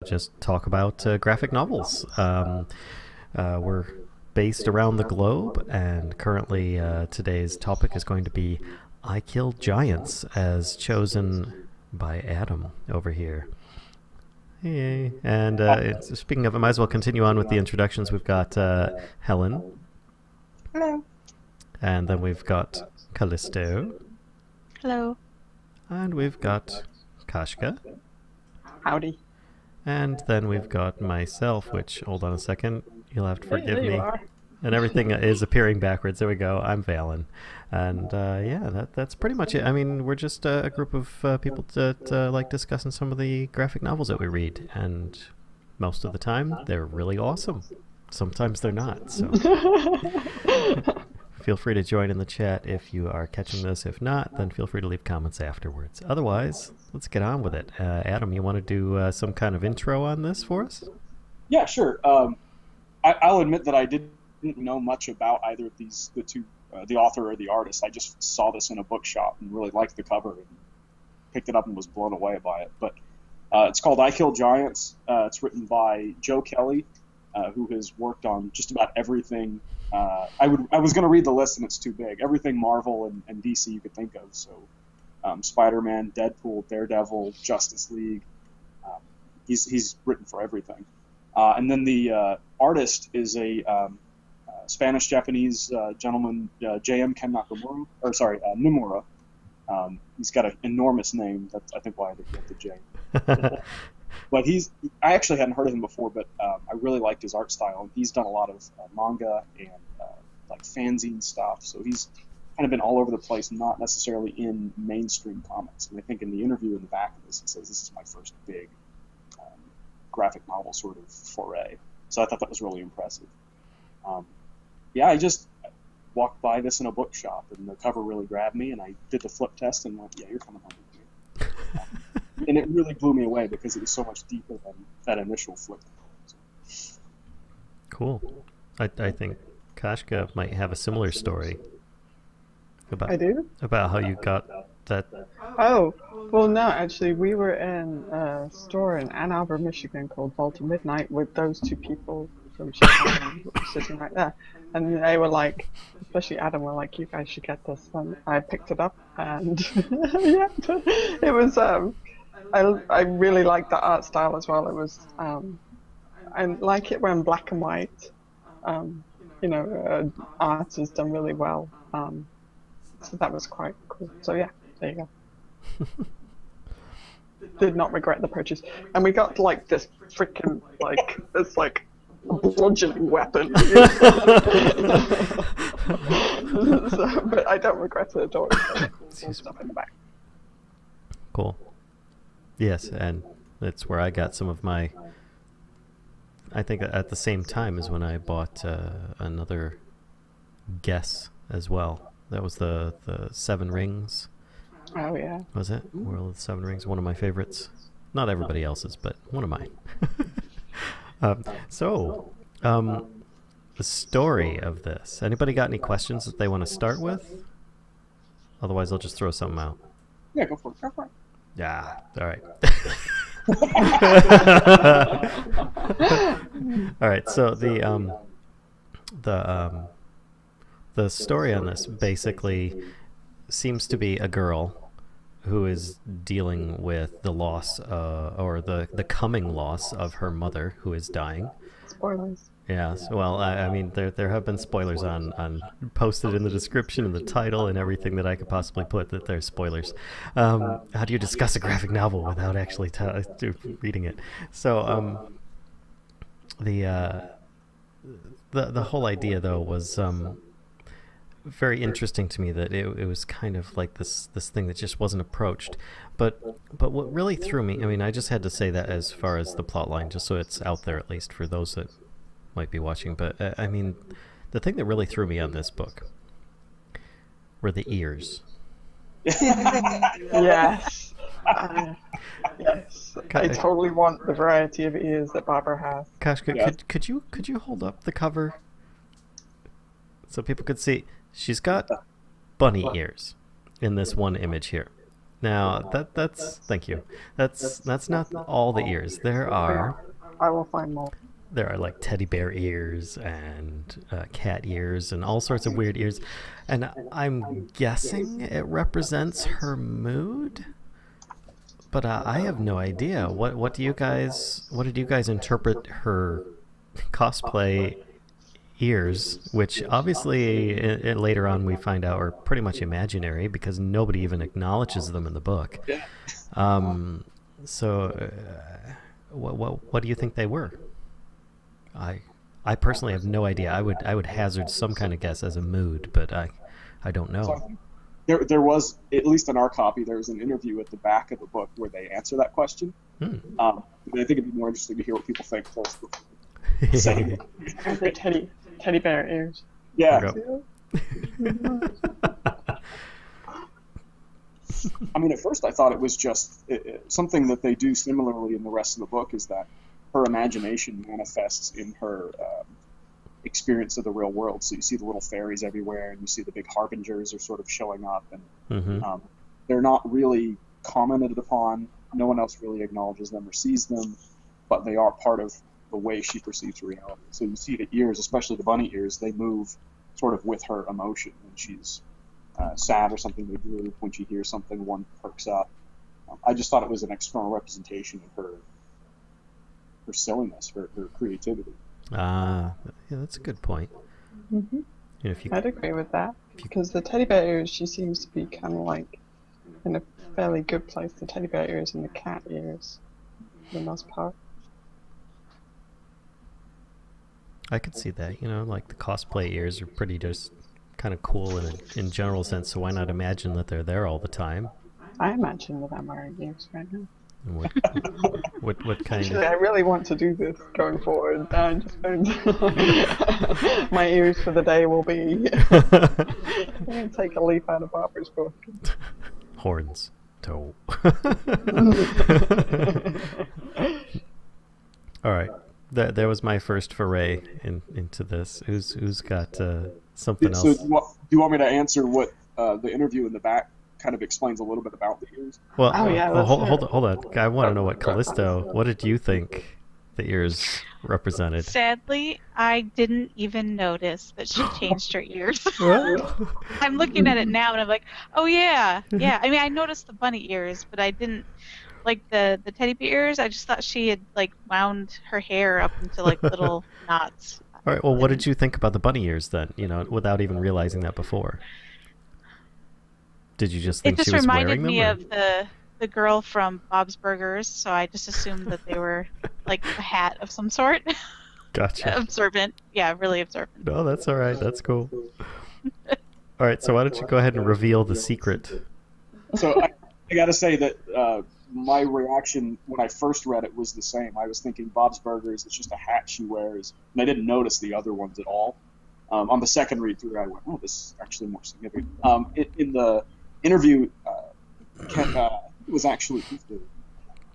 just talk about graphic novels. We're based around the globe, and currently today's topic is going to be I Killed Giants, as chosen by Adam over here. Hey. And speaking of, I might as well continue on with the introductions. We've got Helen. Hello. And then we've got Callisto. Hello. And we've got Kashcah. Howdy. And then we've got myself, which, hold on a second, you'll have to forgive me. Are. And everything is appearing backwards. There we go. I'm Vallen. And that's pretty much it. I mean, we're just a group of people that like discussing some of the graphic novels that we read. And most of the time, they're really awesome. Sometimes they're not. So feel free to join in the chat if you are catching this. If not, then feel free to leave comments afterwards. Otherwise, let's get on with it. Adam, you want to do some kind of intro on this for us? Yeah, sure. I'll admit that I didn't know much about either of the two, the author or the artist. I just saw this in a bookshop and really liked the cover and picked it up and was blown away by it. But it's called I Killed Giants. It's written by Joe Kelly, who has worked on just about everything. I was going to read the list and it's too big. Everything Marvel and DC you could think of. So Spider-Man, Deadpool, Daredevil, Justice League. He's written for everything. And then the artist is a Spanish-Japanese gentleman, J.M. Ken Nakamura, Niimura. He's got an enormous name. That's, I think, why they get the J. But I actually hadn't heard of him before, but I really liked his art style. He's done a lot of manga and like fanzine stuff, so he's kind of been all over the place, not necessarily in mainstream comics. And I think in the interview in the back of this, it says this is my first big graphic novel sort of foray. So I thought that was really impressive. I just walked by this in a bookshop, and the cover really grabbed me, and I did the flip test and went, yeah, you're coming home with me. And it really blew me away because it was so much deeper than that initial flip. Cool. I think Kashcah might have a similar story. I do? About how you got that. Oh, well, no, actually, we were in a store in Ann Arbor, Michigan called Vault of Midnight with those two people from Chicago sitting right there. And they were like, especially Adam, were like, you guys should get this. And I picked it up, and yeah, it was, I really liked the art style as well. It was, I like it when black and white, art is done really well. So that was quite cool. So yeah, there you go. Did not regret the purchase. And we got like this freaking bludgeoning weapon. But I don't regret it at all. Cool stuff in the back. Cool. Yes, and that's where I got some of my. I think at the same time as when I bought another Guess as well. That was the Seven Rings. Oh yeah. Was it? World of the Seven Rings, one of my favorites. Not everybody else's, but one of mine. The story of this. Anybody got any questions that they want to start with? Otherwise, I'll just throw something out. Yeah, go for it. Yeah, all right. All right, so the story on this basically seems to be a girl who is dealing with the loss or the coming loss of her mother, who is dying. Spoilers. Yes, well, I mean, there have been spoilers on posted in the description and the title and everything that I could possibly put that there's spoilers. How do you discuss a graphic novel without actually reading it? So, the whole idea though was very interesting to me, that it was kind of like this thing that just wasn't approached. But what really threw me, I mean, I just had to say that as far as the plot line, just so it's out there at least for those that might be watching. But I mean, the thing that really threw me on this book were the ears. Yes. Yes. I totally want the variety of ears that Barbara has. Kashcah, Yeah. could you hold up the cover so people could see? She's got bunny ears in this one image here. Now that's thank you. That's not all the ears. I will find more. There are like teddy bear ears and cat ears and all sorts of weird ears, and I'm guessing it represents her mood. But I have no idea. What did you guys interpret her cosplay ears, which obviously later on we find out are pretty much imaginary because nobody even acknowledges them in the book. Yeah. So, what do you think they were? I personally have no idea. I would hazard some kind of guess as a mood, but I don't know. So I think there was, at least in our copy, there was an interview at the back of the book where they answer that question. And I think it'd be more interesting to hear what people think first. The teddy bear ears. Yeah. I mean, at first I thought it was just something that they do similarly in the rest of the book is that her imagination manifests in her experience of the real world. So you see the little fairies everywhere, and you see the big harbingers are sort of showing up, and they're not really commented upon. No one else really acknowledges them or sees them, but they are part of the way she perceives reality. So you see the ears, especially the bunny ears, they move sort of with her emotion. When she's sad or something, they droop. When she hears something, one perks up. I just thought it was an external representation of her silliness, her creativity. Yeah, that's a good point. Mm-hmm. You know, I'd agree with that, because the teddy bear ears, she seems to be kind of like in a fairly good place. The teddy bear ears and the cat ears, for the most part. I could see that. You know, like the cosplay ears are pretty just kind of cool in general sense. So why not imagine that they're there all the time? I imagine that I'm wearing ears right now. What kind Actually, of? I really want to do this going forward. I just found my ears for the day will be I'm going to take a leaf out of Barbara's book. Horns. Toe. All right. There was my first foray into this. Who's got something else? So do you want me to answer what the interview in the back kind of explains a little bit about the ears? Well, hold on. I want to know what Callisto. What did you think the ears represented? Sadly, I didn't even notice that she changed her ears. What? I'm looking at it now and I'm like, oh yeah. I mean, I noticed the bunny ears, but I didn't like the teddy bear ears. I just thought she had like wound her hair up into like little knots. All right. Well, what did you think about the bunny ears then? You know, without even realizing that before. Did you just think she was wearing them? It just reminded me of the girl from Bob's Burgers, so I just assumed that they were like a hat of some sort. Gotcha. Observant. Yeah, really observant. No, that's all right. That's cool. All right, so why don't you go ahead and reveal the secret? So I got to say that my reaction when I first read it was the same. I was thinking Bob's Burgers, it's just a hat she wears, and I didn't notice the other ones at all. On the second read through, I went, oh, this is actually more significant. In the interview, it was actually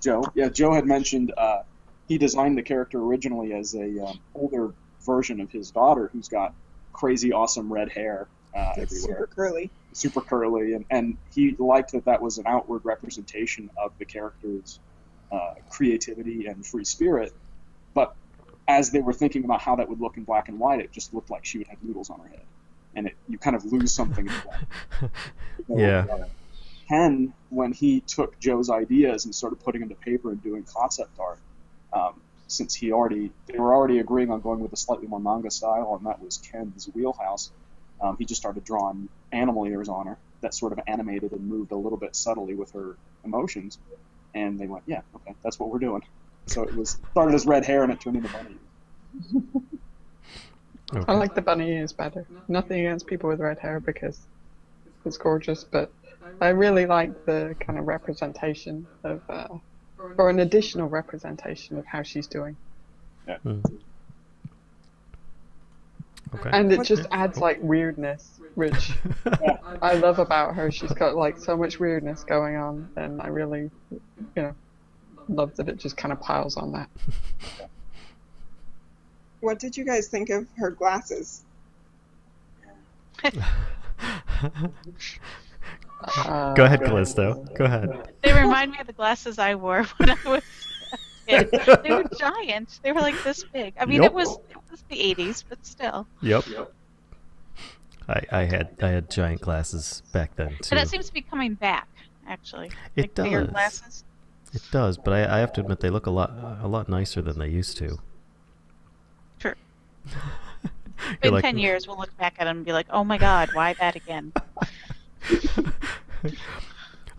Joe. Yeah, Joe had mentioned he designed the character originally as a older version of his daughter who's got crazy, awesome red hair everywhere. Super curly. And he liked that was an outward representation of the character's creativity and free spirit. But as they were thinking about how that would look in black and white, it just looked like she would have noodles on her head. And you kind of lose something in that. Yeah. Ken, when he took Joe's ideas and started putting them to paper and doing concept art, since they were already agreeing on going with a slightly more manga style, and that was Ken's wheelhouse, he just started drawing animal ears on her that sort of animated and moved a little bit subtly with her emotions. And they went, yeah, okay, that's what we're doing. So it started as red hair and it turned into bunny ears. Okay. I like the bunny ears better. Nothing against people with red hair because it's gorgeous, but I really like the kind of representation of, or an additional representation of how she's doing. Yeah. Okay. And it just adds like weirdness, which I love about her. She's got like so much weirdness going on, and I really, love that it just kind of piles on that. What did you guys think of her glasses? Go ahead, Callisto. Go ahead. They remind me of the glasses I wore when I was a kid. They were giant. They were like this big. I mean, Yep. it was the 80s, but still. Yep. I had giant glasses back then too. And it seems to be coming back, actually. It like bigger does. glasses. It does, but I have to admit they look a lot nicer than they used to. True. You're In like, 10 years, we'll look back at them and be like, oh my god, why that again?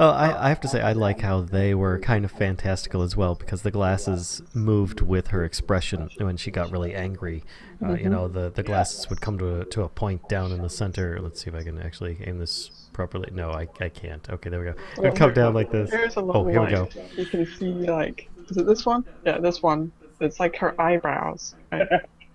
Oh, I have to say I like how they were kind of fantastical as well, because the glasses moved with her expression when she got really angry. You know, the glasses would come to a point down in the center. Let's see if I can actually aim this properly. No, I can't. Okay, there we go. It would come down like this. Here's a little Oh, here we go. You can see, like, is it this one? Yeah, this one. It's like her eyebrows. Right?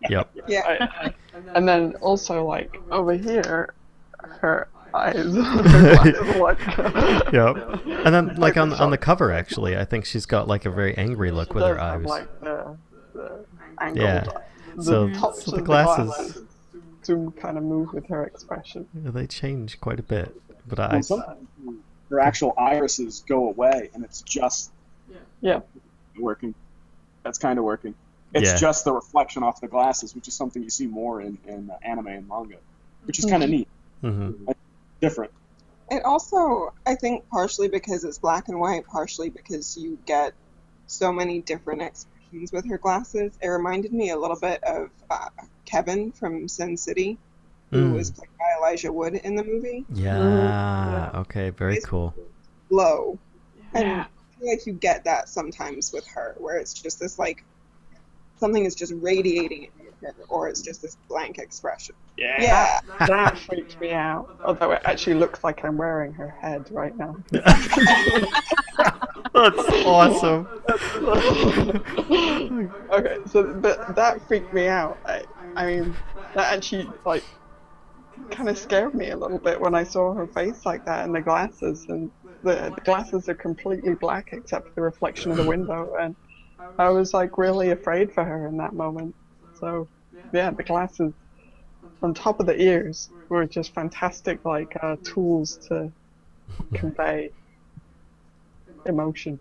Yep. Yeah. And then also, like, over here, her eyes. Her glasses are like, Yep. And then, like, on the cover, actually, I think she's got, like, a very angry look with does her have, eyes. like, the angled, Yeah. the So tops the of glasses, to kind of move with her expression. they change quite a bit. But Well, sometimes her actual irises go away, and it's just Yeah. working. That's kind of working. It's Yeah. just the reflection off the glasses, which is something you see more in anime and manga, which is kind of neat. Mm-hmm. Different. It also, I think, partially because it's black and white, partially because you get so many different expressions with her glasses. It reminded me a little bit of Kevin from Sin City, who was played by Elijah Wood in the movie. Yeah. Okay. Very cool. Low. And Yeah. I feel like you get that sometimes with her, where it's just this, like, something is just radiating in her, or it's just this blank expression. Yeah. That freaked me out. Although it actually looks like I'm wearing her head right now. That's awesome. Okay, so but that freaked me out. I mean, that actually like kind of scared me a little bit when I saw her face like that and the glasses, and the glasses are completely black except for the reflection of the window, and I was like really afraid for her in that moment. So yeah, the glasses on top of the ears were just fantastic, like tools to convey emotion.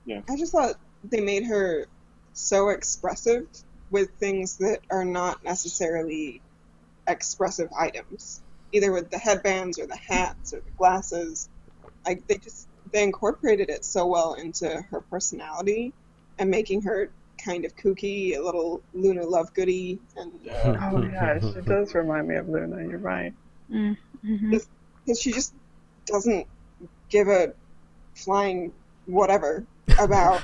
I just thought they made her so expressive with things that are not necessarily expressive items, either with the headbands or the hats or the glasses. Like they incorporated it so well into her personality and making her kind of kooky, a little Luna Lovegoody, and Oh yeah, she does remind me of Luna. You're right. Mm-hmm. because she just doesn't give a flying whatever about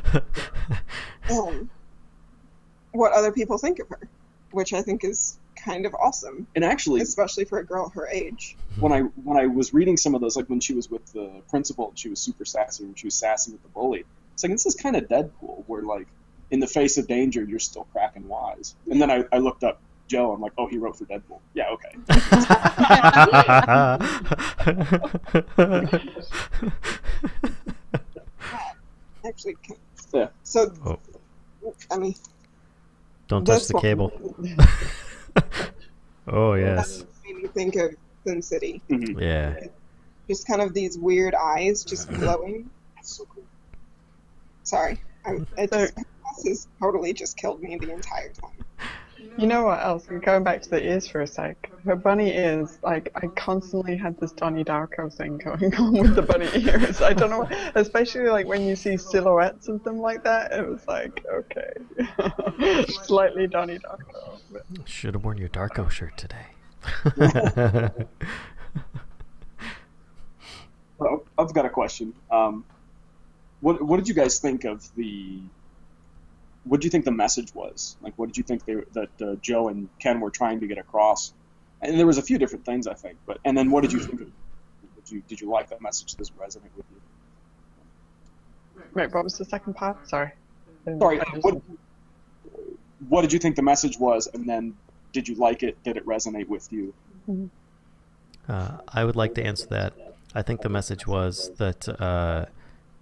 what other people think of her, which I think is kind of awesome, And actually, especially for a girl her age. when I was reading some of those, like when she was with the principal and she was super sassy, and she was sassy with the bully, it's like, this is kind of Deadpool, where like in the face of danger you're still cracking wise. And then I looked up Joe, I'm like, oh, he wrote for Deadpool. Yeah, okay. Actually, Yeah. so Oh. I mean, Don't touch This the one. cable. Oh yes. that made me think of Sin City. Mhm. Yeah. Just kind of these weird eyes, just glowing. That's so cool. Sorry, glasses totally just killed me the entire time. You know what else? Going back to the ears for a sec. Her bunny ears, like, I constantly had this Donnie Darko thing going on with the bunny ears. I don't know, especially like when you see silhouettes of them like that, it was like, okay. Slightly Donnie Darko. But Should have worn your Darko shirt today. Well, I've got a question. What did you guys think of what did you think the message was? Like, what did you think that Joe and Ken were trying to get across? And there was a few different things, I think. And then what did you think of it? Did you like that message? Did this resonate with you? wait, what was the second part? Sorry. Sorry, I just- what did you think the message was? And then did you like it? Did it resonate with you? I would like to answer that. I think the message was that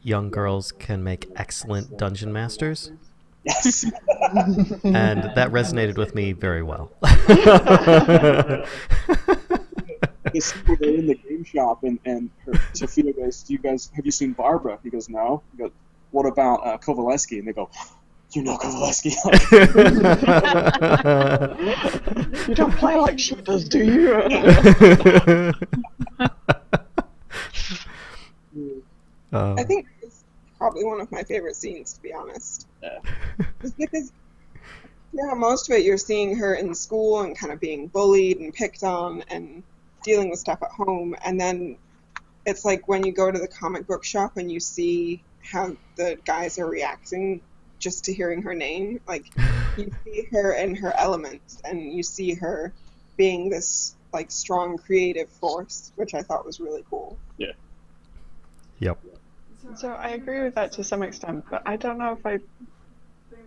young girls can make excellent dungeon masters, Yes. and that resonated with me very well. the scene where they're in the game shop and Sophia goes, have you seen Barbara? He goes, no. He goes, what about Kovaleski? And they go, you know Kovaleski. You don't play like she does, do you? I think it's probably one of my favorite scenes, to be honest. Yeah. Just because most of it you're seeing her in school and kind of being bullied and picked on and dealing with stuff at home, and then it's like when you go to the comic book shop and you see how the guys are reacting just to hearing her name, like you see her in her element and you see her being this like strong creative force, which I thought was really cool. Yeah. Yep. So I agree with that to some extent, but I don't know if I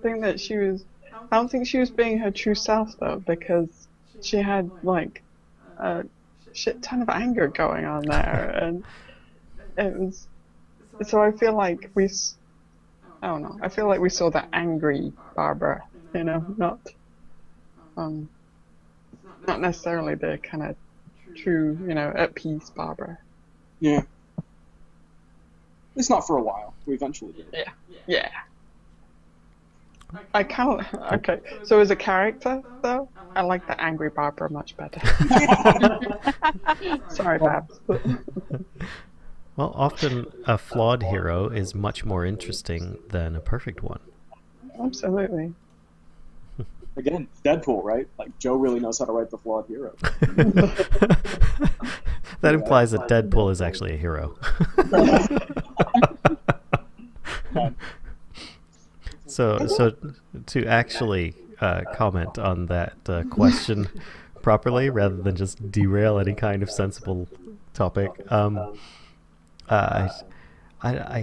think that she was. I don't think she was being her true self though, because she had like a shit ton of anger going on there, and it was. So I feel like I don't know. I feel like we saw that angry Barbara, not necessarily the kind of true, at peace Barbara. Yeah. It's not for a while. We eventually did. Yeah. I can't. Okay, so as a character, though, I like the angry Barbara much better. Sorry, Babs. Well, often a flawed hero is much more interesting than a perfect one. Absolutely. Again, Deadpool, right? Like, Joe really knows how to write the flawed hero. That implies that Deadpool is actually a hero. So to actually comment on that question properly, rather than just derail any kind of sensible topic, I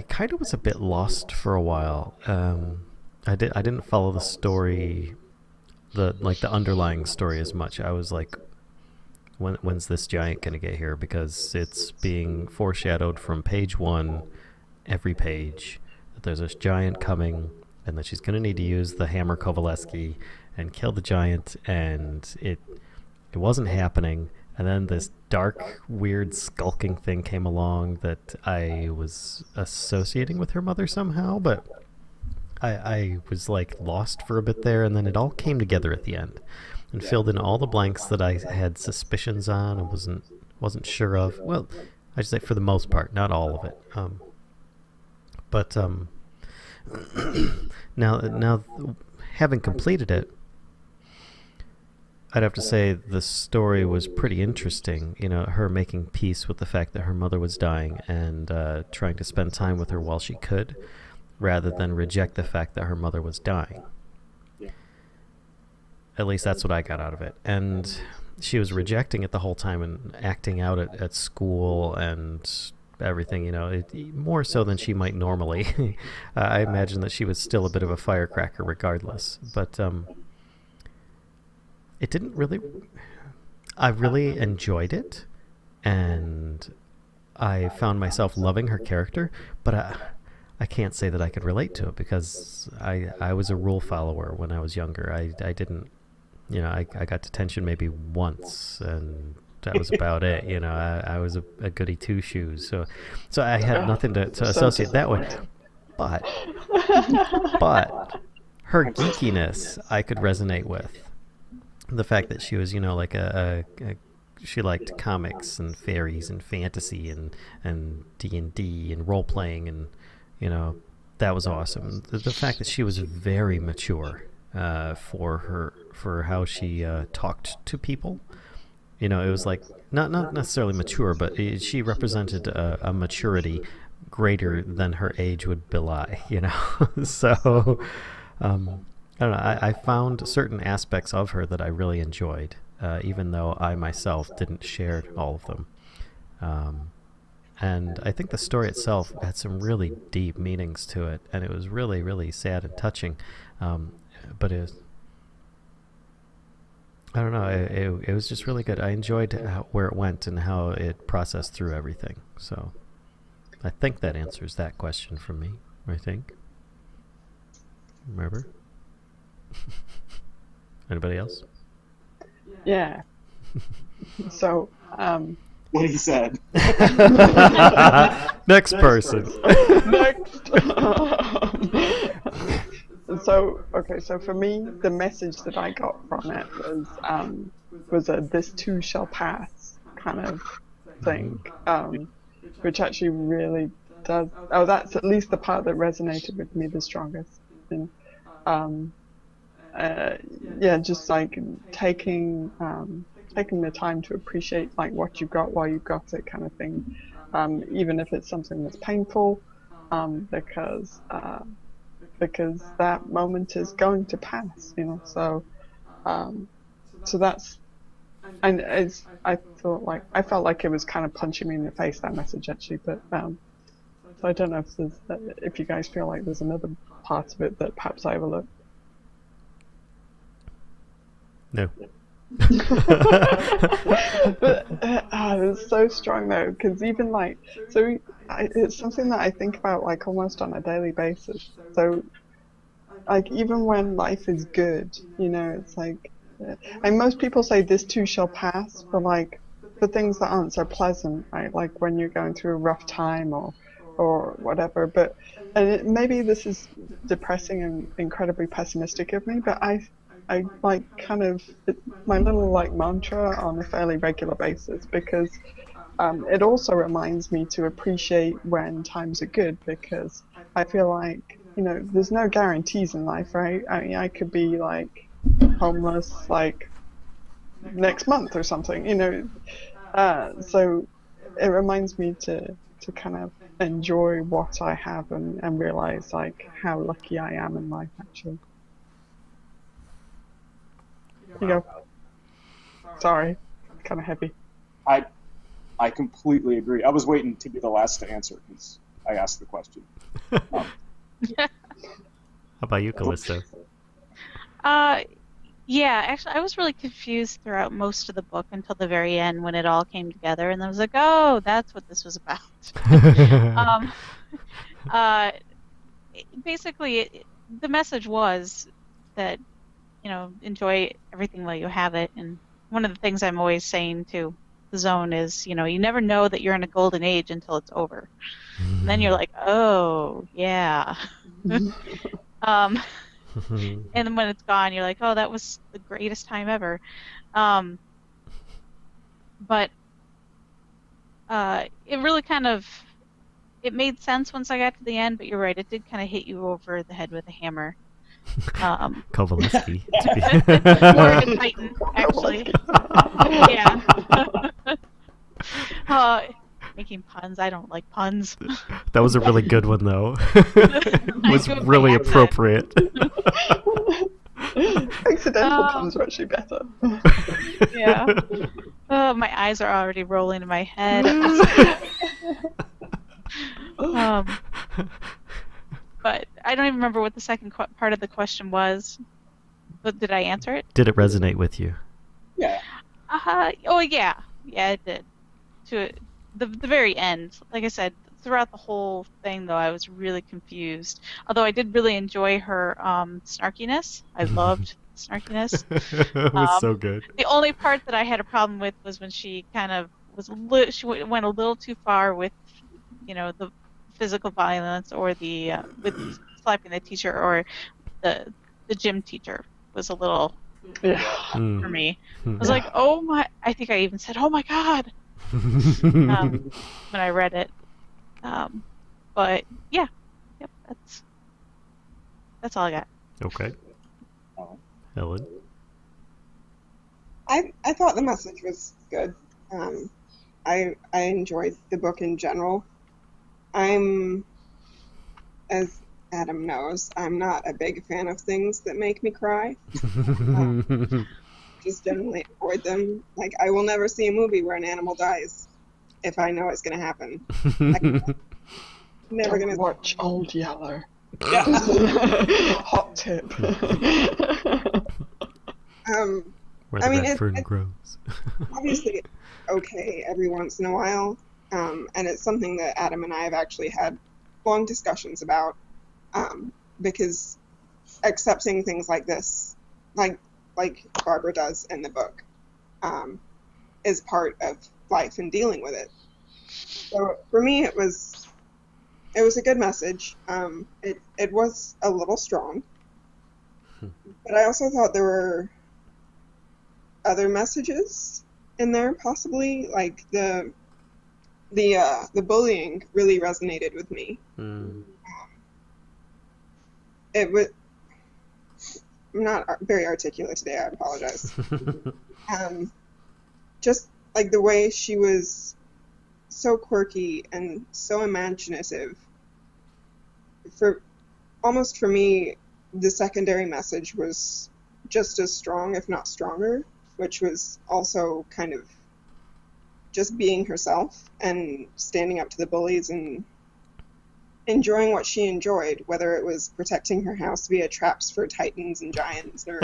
kind of was a bit lost for a while. I didn't follow the story, the underlying story as much. I was like, when's this giant gonna get here? Because it's being foreshadowed from page 1, every page, that there's this giant coming, and that she's gonna need to use the hammer Kovaleski and kill the giant, and it wasn't happening. And then this dark, weird, skulking thing came along that I was associating with her mother somehow, but I was like lost for a bit there, and then it all came together at the end and filled in all the blanks that I had suspicions on and wasn't sure of. Well, I should say for the most part, not all of it. But now having completed it, I'd have to say the story was pretty interesting. Her making peace with the fact that her mother was dying and trying to spend time with her while she could, rather than reject the fact that her mother was dying. Yeah. At least that's what I got out of it. And she was rejecting it the whole time and acting out at school and everything, more so than she might normally. I imagine that she was still a bit of a firecracker regardless. But it didn't really... I really enjoyed it, and I found myself loving her character, but I can't say that I could relate to it, because I was a rule follower when I was younger. I didn't... I got detention maybe once, and that was about it. I was a goody two-shoes, so I had nothing to associate that with. But her geekiness I could resonate with. The fact that she was, like she liked comics and fairies and fantasy and D&D and role playing, and that was awesome. The fact that she was very mature for how she talked to people. It was like not necessarily mature, but she represented a maturity greater than her age would belie. So I don't know. I found certain aspects of her that I really enjoyed, even though I myself didn't share all of them. And I think the story itself had some really deep meanings to it, and it was really, really sad and touching. But it was, I don't know, it was just really good. I enjoyed where it went and how it processed through everything. So I think that answers that question from me, I think. Remember? Anybody else? Yeah. So, what he said. Next person. Next. So for me, the message that I got from it was a "this too shall pass" kind of thing, which actually really does. Oh, that's at least the part that resonated with me the strongest. And, just like taking the time to appreciate like what you got while you got it, kind of thing, even if it's something that's painful, because that moment is going to pass, So that's, and I felt like it was kind of punching me in the face, that message actually, but so I don't know if you guys feel like there's another part of it that perhaps I overlooked. No. But it was so strong though, because even like, it's something that I think about like almost on a daily basis. So like even when life is good, it's like, and most people say this too shall pass, but like the things that aren't so pleasant, right? Like when you're going through a rough time or whatever. But maybe this is depressing and incredibly pessimistic of me, but I like kind of, my little like mantra on a fairly regular basis, because it also reminds me to appreciate when times are good, because I feel like, there's no guarantees in life, right? I mean, I could be like homeless like next month or something, so it reminds me to kind of enjoy what I have and realize like how lucky I am in life actually. You go. Sorry, kind of heavy. I completely agree. I was waiting to be the last to answer because I asked the question. How about you, Callisto? Yeah, actually, I was really confused throughout most of the book until the very end when it all came together, and I was like, oh, that's what this was about. Basically, the message was that, enjoy everything while you have it. And one of the things I'm always saying to the zone is, you never know that you're in a golden age until it's over. And then you're like, oh, yeah. And then when it's gone, you're like, oh, that was the greatest time ever. But it really kind of, it made sense once I got to the end, but you're right, it did kind of hit you over the head with a hammer. Kovaleski. More in Titan, actually. Yeah. Making puns. I don't like puns. That was a really good one, though. It was really appropriate. Accidental puns are actually better. Yeah. Oh, my eyes are already rolling in my head. But I don't even remember what the second part of the question was. But did I answer it? Did it resonate with you? Yeah. Oh, yeah. Yeah, it did. To the very end. Like I said, throughout the whole thing, though, I was really confused. Although I did really enjoy her snarkiness. I loved snarkiness. It was so good. The only part that I had a problem with was when she kind of she went a little too far with, the physical violence or the with slapping the teacher, or the gym teacher was a little for me. I was like, oh my! I think I even said, oh my god, when I read it. But yeah, yep, that's all I got. Okay. Helen? I thought the message was good. I enjoyed the book in general. As Adam knows, I'm not a big fan of things that make me cry. Just generally avoid them. Like, I will never see a movie where an animal dies if I know it's going to happen. Never going to watch Old Yeller. Yeah. Hot tip. Where the red fern grows. Obviously, it's okay every once in a while, and it's something that Adam and I have actually had long discussions about, because accepting things like this, like Barbara does in the book, is part of life and dealing with it. So for me, it was a good message. It was a little strong, but I also thought there were other messages in there, possibly, like the bullying really resonated with me. It was. I'm not very articulate today. I apologize. Just like the way she was so quirky and so imaginative. For me, the secondary message was just as strong, if not stronger, which was also kind of just being herself and standing up to the bullies and enjoying what she enjoyed, whether it was protecting her house via traps for titans and giants, or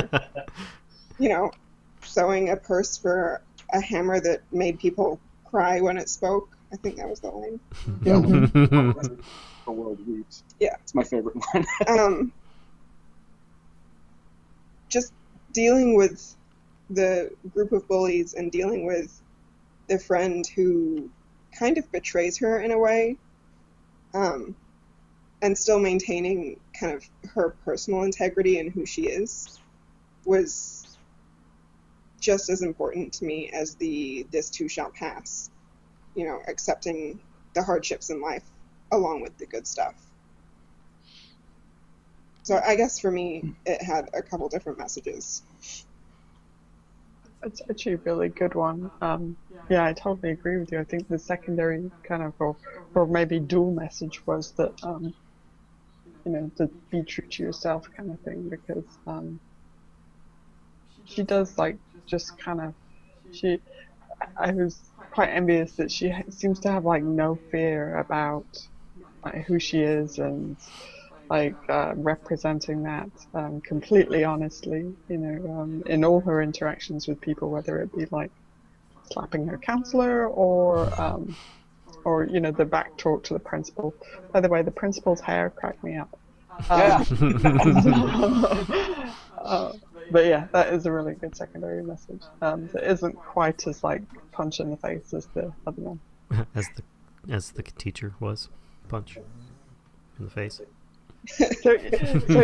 sewing a purse for a hammer that made people cry when it spoke. I think that was the line. The world weeps. Yeah, it's my favorite one. Just dealing with the group of bullies and dealing with the friend who kind of betrays her in a way, and still maintaining kind of her personal integrity and who she is, was just as important to me as this too shall pass. Accepting the hardships in life along with the good stuff. So I guess for me, it had a couple different messages. It's actually a really good one. Yeah, I totally agree with you. I think the secondary kind of, or maybe dual message was that, to be true to yourself kind of thing, because she does just kind of, I was quite envious that she seems to have no fear about who she is, and representing that completely honestly, in all her interactions with people, whether it be slapping her counselor or the back talk to the principal. By the way, the principal's hair cracked me up. But yeah, that is a really good secondary message. That isn't quite as punch in the face as the other one. As the teacher was, punch in the face. So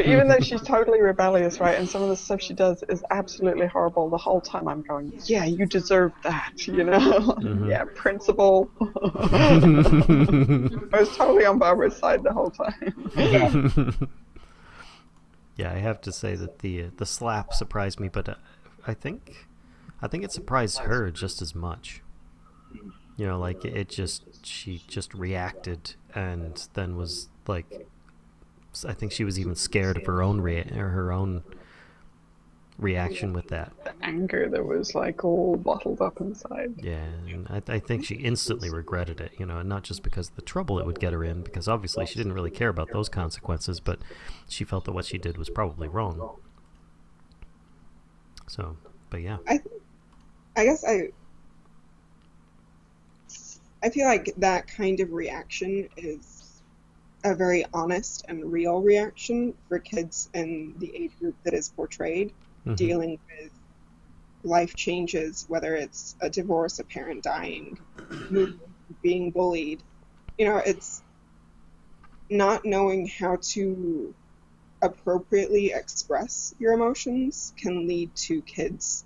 even though she's totally rebellious, right, and some of the stuff she does is absolutely horrible, the whole time I'm going, yeah, you deserve that, Mm-hmm. Yeah, principal. I was totally on Barbara's side the whole time. Yeah, I have to say that the slap surprised me, but I think it surprised her just as much. She just reacted, and then was I think she was even scared of her own reaction with that. The anger that was all bottled up inside. Yeah, and I think she instantly regretted it, and not just because of the trouble it would get her in, because obviously she didn't really care about those consequences, but she felt that what she did was probably wrong. So, but yeah. I guess I feel like that kind of reaction is a very honest and real reaction for kids in the age group that is portrayed, dealing with life changes, whether it's a divorce, a parent dying, being bullied. It's not knowing how to appropriately express your emotions can lead to kids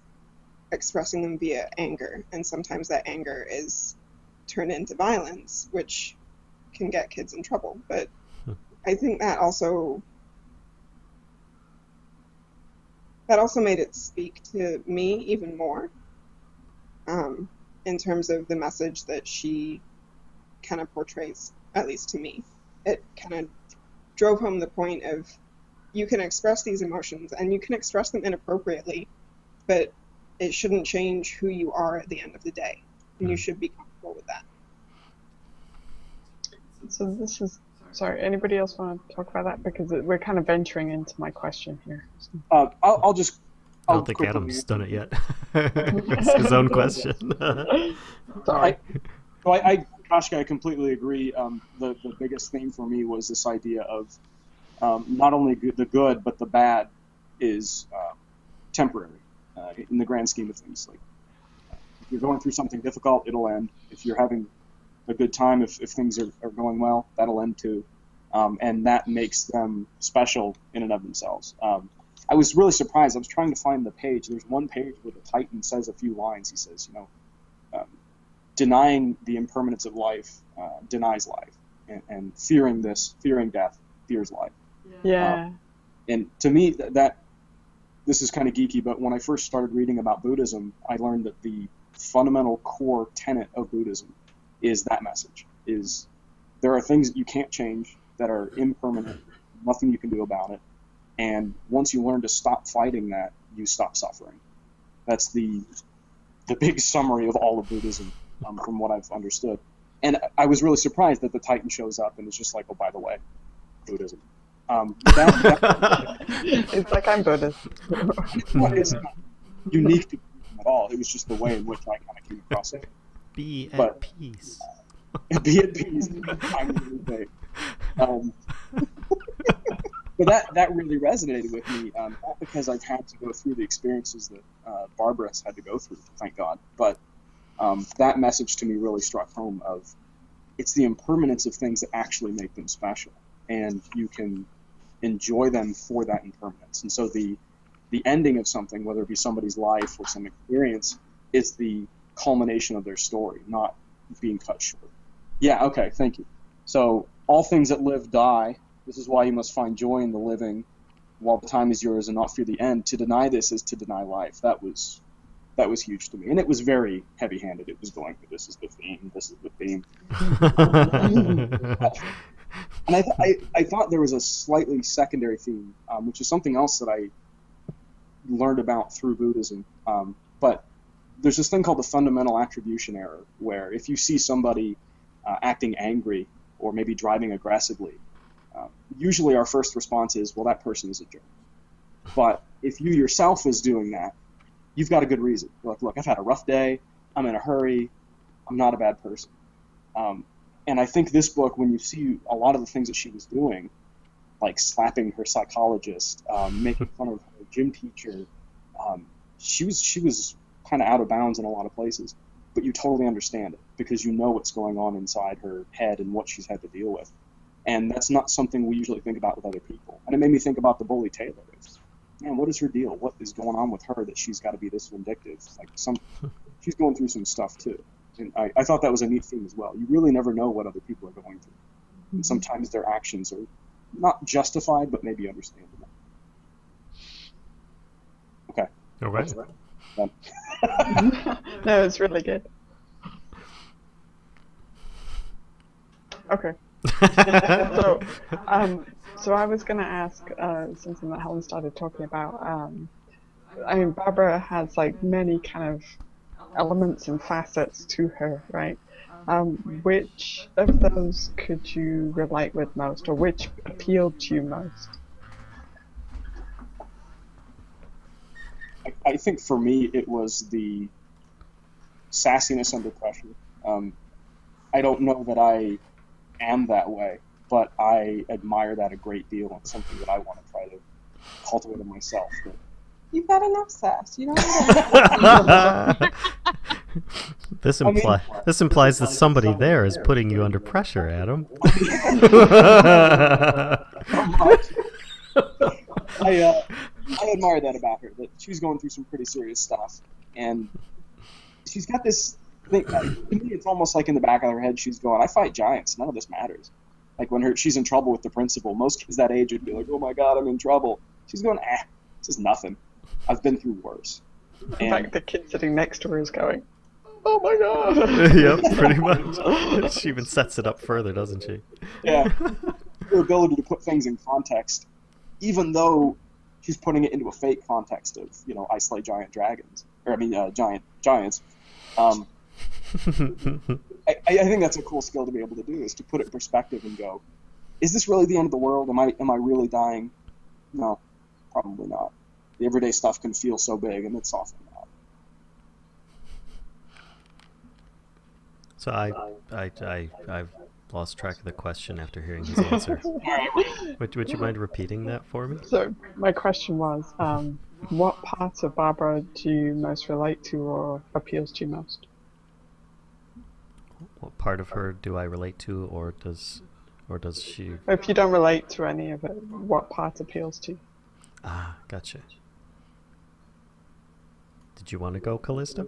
expressing them via anger, and sometimes that anger is turned into violence, which can get kids in trouble. But I think that also made it speak to me even more, in terms of the message that she kind of portrays, at least to me. It kind of drove home the point of, you can express these emotions and you can express them inappropriately, but it shouldn't change who you are at the end of the day, and you should be comfortable with that. So this is, sorry, anybody else want to talk about that? Because we're kind of venturing into my question here. I'll I don't think Adam's done it yet. It's his own question. Sorry. Kashcah, I completely agree. The biggest theme for me was this idea of not only the good, but the bad is temporary in the grand scheme of things. If you're going through something difficult, it'll end. If you're having a good time, if things are going well, that'll end too. And that makes them special in and of themselves. I was really surprised. I was trying to find the page. There's one page where the Titan says a few lines. He says, denying the impermanence of life denies life, and fearing death, fears life. Yeah. And to me, that this is kind of geeky, but when I first started reading about Buddhism, I learned that the fundamental core tenet of Buddhism is that message: is there are things that you can't change, that are impermanent, nothing you can do about it. And once you learn to stop fighting that, you stop suffering. That's the big summary of all of Buddhism, from what I've understood. And I was really surprised that the Titan shows up and it's just like, oh, by the way, Buddhism. It's like I'm Buddhist. It's not unique to Buddhism at all. It was just the way in which I kind of came across it. Be at peace. Be at peace. I'm really big. But that really resonated with me, not because I've had to go through the experiences that Barbara has had to go through, thank God, but that message to me really struck home of it's the impermanence of things that actually make them special, and you can enjoy them for that impermanence. And so the ending of something, whether it be somebody's life or some experience, is the culmination of their story, not being cut short. Yeah, okay, thank you. So all things that live die. This is why you must find joy in the living while the time is yours and not fear the end. To deny this is to deny life. That was huge to me. And it was very heavy-handed. It was going through, this is the theme, this is the theme. And I thought there was a slightly secondary theme, which is something else that I learned about through Buddhism. But there's this thing called the fundamental attribution error, where if you see somebody acting angry or maybe driving aggressively, usually our first response is, well, that person is a jerk. But if you yourself is doing that, you've got a good reason. Look, I've had a rough day. I'm in a hurry. I'm not a bad person. And I think this book, when you see a lot of the things that she was doing, like slapping her psychologist, making fun of her gym teacher, she was kind of out of bounds in a lot of places. But you totally understand it because you know what's going on inside her head and what she's had to deal with. And that's not something we usually think about with other people. And it made me think about the bully Taylor. Man, what is her deal? What is going on with her that she's got to be this vindictive? Like she's going through some stuff too. And I thought that was a neat theme as well. You really never know what other people are going through. And sometimes their actions are not justified, but maybe understandable. Okay. All right. Done. No, it's really good. Okay. So I was going to ask something that Helen started talking about. I mean, Barbara has like many kind of elements and facets to her, right? Which of those could you relate with most, or which appealed to you most? I think for me it was the sassiness under pressure. I don't know that I am that way, but I admire that a great deal, and something that I want to try to cultivate in myself. But You've got enough sass. You don't need This implies that somebody there is putting you under pressure, Adam. I admire that about her, that she's going through some pretty serious stuff, and she's got this thing. To me, it's almost like in the back of her head, she's going, "I fight giants. None of this matters." Like when she's in trouble with the principal, most kids that age would be like, "Oh my God, I'm in trouble." She's going, "This is nothing. I've been through worse." In fact, the kid sitting next to her is going, "Oh my God." Yep, pretty much. She even sets it up further, doesn't she? Yeah. Her ability to put things in context, even though she's putting it into a fake context of, I slay giant dragons, giants. I think that's a cool skill to be able to do, is to put it in perspective and go, is this really the end of the world? Am I really dying? No, probably not. The everyday stuff can feel so big, and it's often not. So I've lost track of the question after hearing his answer. Would you mind repeating that for me? So my question was, what part of Barbara do you most relate to or appeals to you most? What part of her do I relate to, or does she? If you don't relate to any of it, what part appeals to you? Ah, gotcha. Did you want to go, Callisto?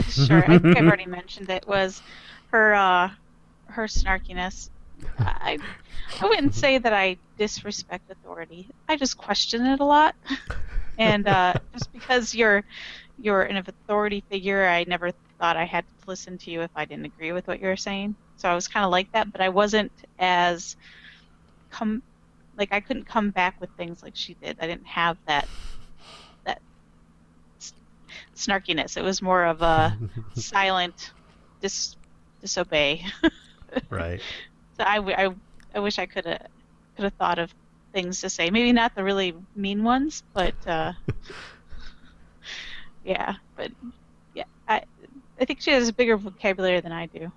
Sure, I think I've already mentioned it. Was her snarkiness. I wouldn't say that I disrespect authority. I just question it a lot, and just because you're an authority figure, I never thought I had to listen to you if I didn't agree with what you were saying. So I was kind of like that, but I wasn't as I couldn't come back with things like she did. I didn't have that snarkiness. It was more of a silent disobey. Right. So I wish I could have thought of things to say. Maybe not the really mean ones, but yeah. But yeah, I think she has a bigger vocabulary than I do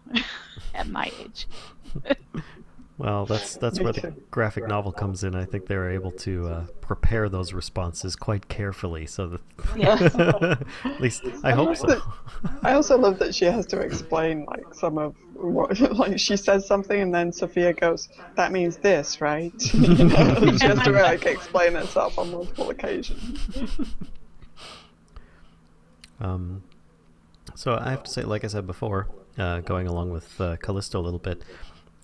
at my age. Well, that's where the graphic novel comes in. I think they were able to prepare those responses quite carefully, so that at least I hope so. I also love that she has to explain like some of what, like she says something and then Sophia goes, "That means this, right?" You know, she has to like explain herself on multiple occasions. So I have to say, like I said before, going along with Callisto a little bit,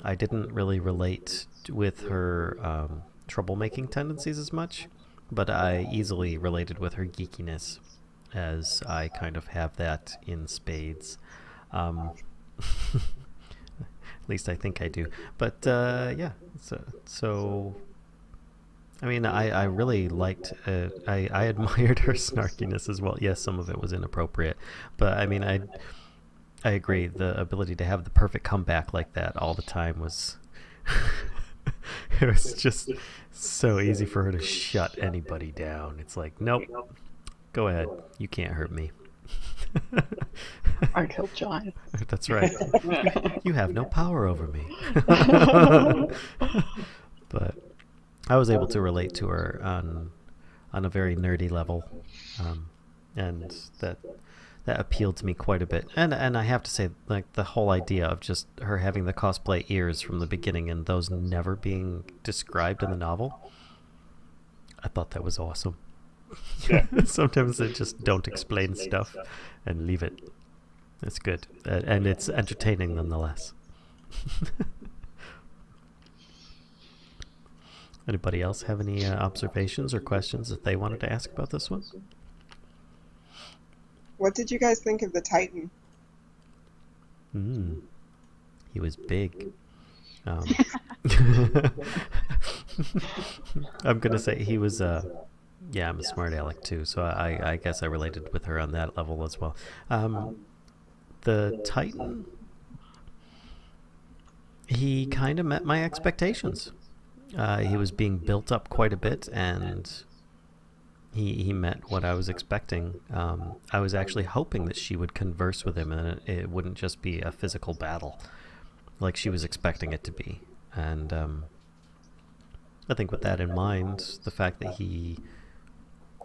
I didn't really relate with her troublemaking tendencies as much, but I easily related with her geekiness, as I kind of have that in spades. At least I think I do. But yeah, so I mean, I really liked, I admired her snarkiness as well. Yes, some of it was inappropriate, but I mean, I agree. The ability to have the perfect comeback like that all the time was, it was just so easy for her to shut anybody down. It's like, nope, go ahead. You can't hurt me. I killed giants. That's right. You have no power over me. But I was able to relate to her on a very nerdy level, and that appealed to me quite a bit. And I have to say, like, the whole idea of just her having the cosplay ears from the beginning and those never being described in the novel, I thought that was awesome. Yeah. Sometimes they just don't explain stuff and leave it. It's good, and it's entertaining nonetheless. Anybody else have any observations or questions that they wanted to ask about this one? What did you guys think of the Titan? He was big. I'm gonna say he was. Yeah, I'm a smart aleck too, so I guess I related with her on that level as well. The Titan, he kind of met my expectations. He was being built up quite a bit, and he met what I was expecting. I was actually hoping that she would converse with him, and it wouldn't just be a physical battle like she was expecting it to be. And I think with that in mind, the fact that he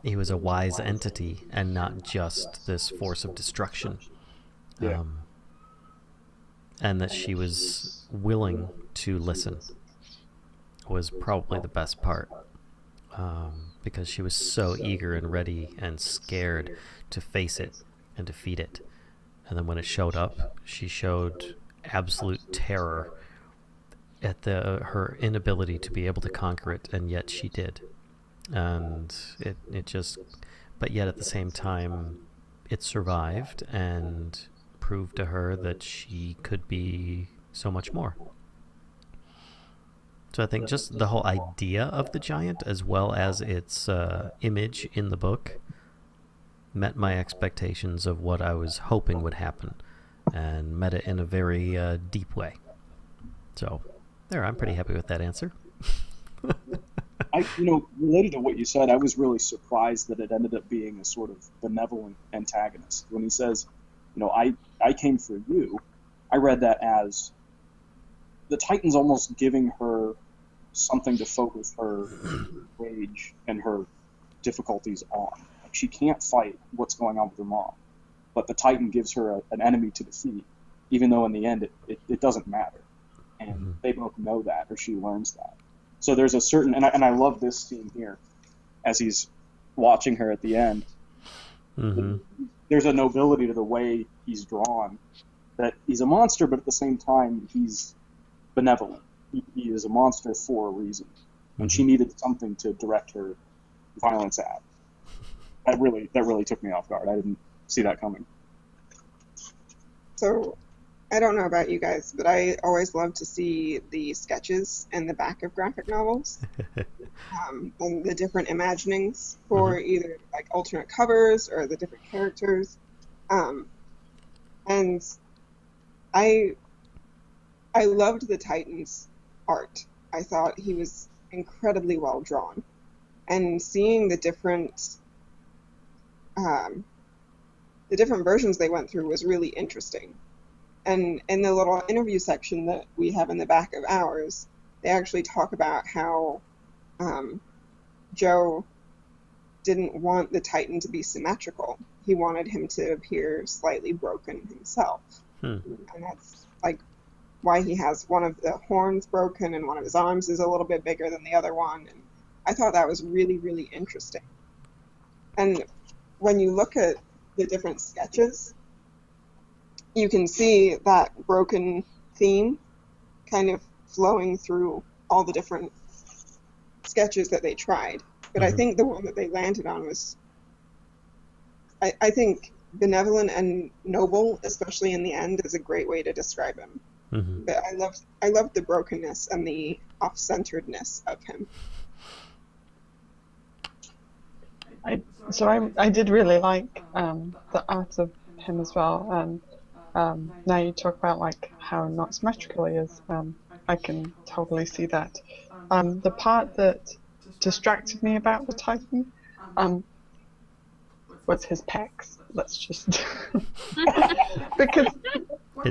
was a wise entity and not just this force of destruction, and that she was willing to listen, was probably the best part, because she was so eager and ready and scared to face it and defeat it. And then when it showed up, she showed absolute terror at her inability to be able to conquer it, and yet she did. And it just, but yet at the same time, it survived and proved to her that she could be so much more. So I think just the whole idea of the giant, as well as its image in the book, met my expectations of what I was hoping would happen, and met it in a very deep way. So there, I'm pretty happy with that answer. Related to what you said, I was really surprised that it ended up being a sort of benevolent antagonist. When he says, I came for you, I read that as the Titan's almost giving her something to focus her rage and her difficulties on. Like, she can't fight what's going on with her mom, but the Titan gives her an enemy to defeat, even though in the end it doesn't matter. And they both know that, or she learns that. So there's a certain, and I love this scene here, as he's watching her at the end. There's a nobility to the way he's drawn, that he's a monster, but at the same time he's benevolent. He is a monster for a reason, and she needed something to direct her violence at. That really took me off guard. I didn't see that coming. So, I don't know about you guys, but I always love to see the sketches in the back of graphic novels, and the different imaginings for either like alternate covers or the different characters, and I loved the Titan's art. I thought he was incredibly well drawn, and seeing the different versions they went through was really interesting. And in the little interview section that we have in the back of ours, they actually talk about how Joe didn't want the Titan to be symmetrical. He wanted him to appear slightly broken himself. And that's like why he has one of the horns broken and one of his arms is a little bit bigger than the other one. And I thought that was really, really interesting. And when you look at the different sketches, you can see that broken theme kind of flowing through all the different sketches that they tried. But I think the one that they landed on was, I think, benevolent and noble, especially in the end, is a great way to describe him. But I loved the brokenness and the off-centeredness of him. I did really like the art of him as well, and now you talk about like how not symmetrical he is. I can totally see that. The part that distracted me about the Titan was his pecs. Let's just because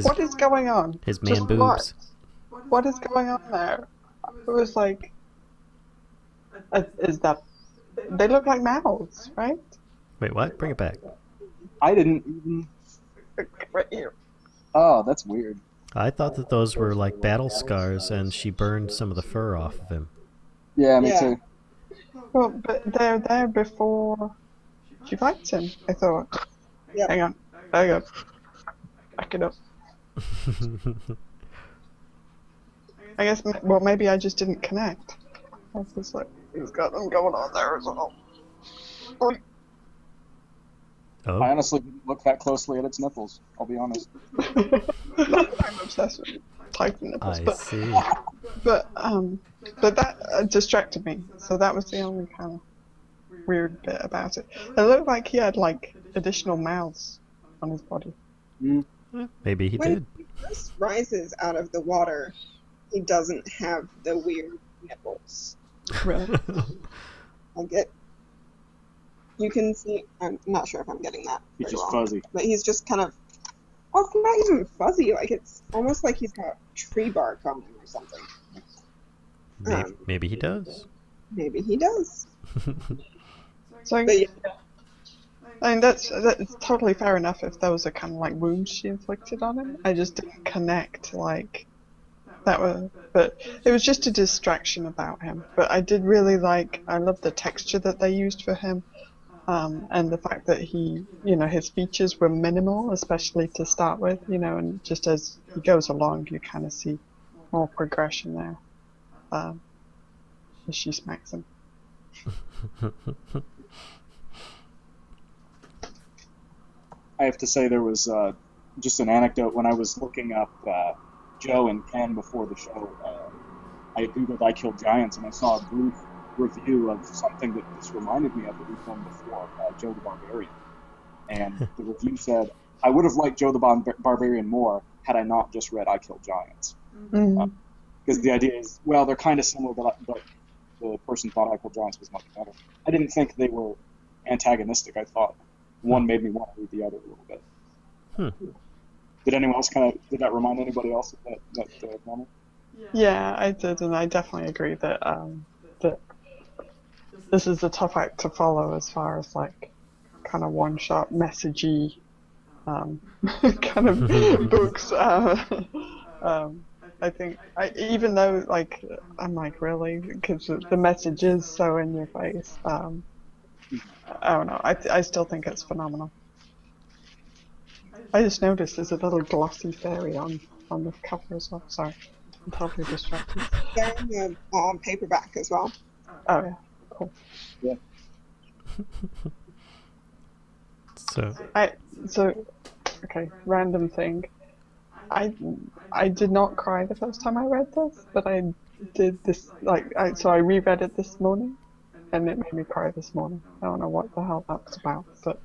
what is going on? His man Just boobs. What is going on there? It was like, is that they look like mouths, right? Wait, what? Bring it back. I didn't even... Right here. Oh, that's weird. I thought that those were like battle scars, and she burned some of the fur off of him. Yeah, me too. Well, but they're there before she fights him, I thought. Yep. Hang on. There you go. Back it up. I guess, well, maybe I just didn't connect. I was just like, he's got them going on there as well. Oh. I honestly didn't look that closely at its nipples, I'll be honest. I'm obsessed with Titan nipples. I see. But that distracted me, so that was the only kind of weird bit about it. It looked like he had like additional mouths on his body. Maybe he When did. he first rises out of the water, he doesn't have the weird nipples. Really? You can see, I'm not sure if I'm getting that. He's very just well, fuzzy. but he's just kind of, well, it's not even fuzzy, like it's almost like he's got tree bark on him or something. Maybe he does. Maybe he does. So, But yeah, I mean, that's totally fair enough if those are kind of like wounds she inflicted on him. I just didn't connect, like, that was, but it was just a distraction about him. But I did really I love the texture that they used for him, and the fact that he, his features were minimal, especially to start with, and just as he goes along, you kind of see more progression there, as she smacks him. I have to say there was just an anecdote when I was looking up Joe and Ken before the show. I googled "I Killed Giants" and I saw a brief review of something that just reminded me of that we filmed before, Joe the Barbarian. And the review said, "I would have liked Joe the Barbarian more had I not just read "I Killed Giants." Because the idea is, well, they're kind of similar, but the person thought "I Killed Giants" was much better. I didn't think they were antagonistic. I thought one made me want to read the other a little bit. Did anyone else did that remind anybody else of that moment? Yeah, I did, and I definitely agree that that this is a tough act to follow as far as like kind of one-shot messagey kind of books. I think even though like I'm like really because the message is so in your face. I don't know. I still think it's phenomenal. I just noticed there's a little glossy fairy on the cover as well. Sorry, I'm totally distracted. They're in the paperback as well. Oh yeah, cool. Yeah. So So okay, random thing. I did not cry the first time I read this, but I did this so I reread it this morning, and it made me cry this morning. I don't know what the hell that was about, but